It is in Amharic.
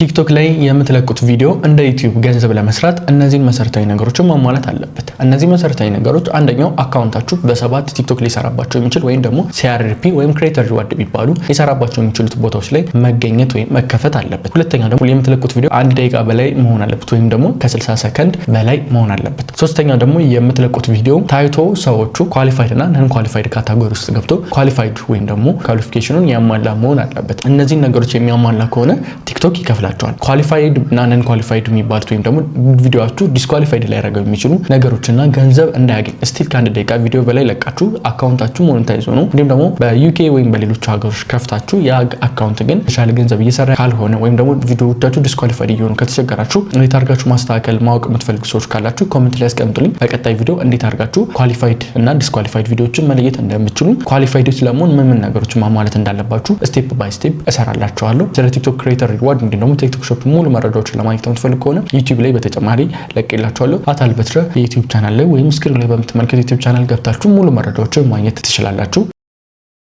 ቲክቶክ ላይ የምትለቁት ቪዲዮ እንደ ዩቲዩብ ገንዘብ ለመስራት እነዚህን መሰረታዊ ነገሮችን ማሟላት አለበት። እነዚህ መሰረታዊ ነገሮች አንደኛው አካውንታችሁ በሰባት ቲክቶክ ላይ ሰራባቸው የሚችል ወይም ደግሞ CRP ወይም ክሬተር ሪዋርድ ቢባሉ የሰራባቸው የሚችሉት ቦታዎች ላይ መገኘት ወይም መከፈት አለበት። ሁለተኛ ደግሞ የምትለቁት ቪዲዮ 1 ደቂቃ በላይ መሆን አለበት ወይም ደግሞ ከ60 ሰከንድ በላይ መሆን አለበት። ሶስተኛ ደግሞ የምትለቁት ቪዲዮ ታይቶ ሰዎቹ ኳሊፋይድ እና ነን ኳሊፋይድ ካታጎሪ ውስጥ ገብቶ ኳሊፋይድ ወይም ደግሞ ኳሊፊኬሽኑን ያሟላ መሆን አለበት። እነዚህ ነገሮች የሚያሟላ ከሆነ ቲክቶክ ይከፍላል። ኳሊፋይድ እና ነን ኳሊፋይድ የሚባሉት ወይም ደግሞ ቪዲዮአችሁ ዲስኳሊፋይድ ላይ ያደርገው የሚችሉ ነገሮችና ገንዘብ እንዳያገኝ ስቲል ከአንድ ደቂቃ ቪዲዮ በላይ ለቃችሁ አካውንታችሁ ሞኔታይዝ ሆኖ እንዲሁም ደግሞ በዩኬ ወይም በሌሎች ሀገሮች ከፍታችሁ ያ አካውንት ግን የተሻለ ገንዘብ እየሰራ ካልሆነ ወይም ደግሞ ቪዲዮዎቻችሁ ዲስኳሊፋይድ እየሆኑ ከተቸገራችሁ እንዴት አድርጋችሁ ማስተካከል ማወቅ የምትፈልጉ ሰዎች ካላችሁ ኮሜንት ላይ አስቀምጡልኝ። በቀጣይ ቪዲዮ እንዴት አድርጋችሁ ኳሊፋይድ እና ዲስኳሊፋይድ ቪዲዮዎችን መለየት እንደምትችሉ ኳሊፋይዶች ለመሆን ምን ነገሮችን ማሟላት እንዳለባችሁ ስቴፕ ባይ ስቴፕ እሰራላችኋለሁ። ስለ ቲክቶክ ክሬተር ሪዋርድ እንዲሁም ደግሞ ቲክቶክ ሾፕ ሙሉ መረጃዎችን ለማግኘት የምትፈልጉ ከሆነ ዩቲዩብ ላይ በተጨማሪ ለቅላችኋለሁ። አታል በትረ የዩቲዩብ ቻናል ላይ ወይም ስክሪን ላይ በምትመለከቱት ዩቲዩብ ቻናል ገብታችሁ ሙሉ መረጃዎችን ማግኘት ትችላላችሁ።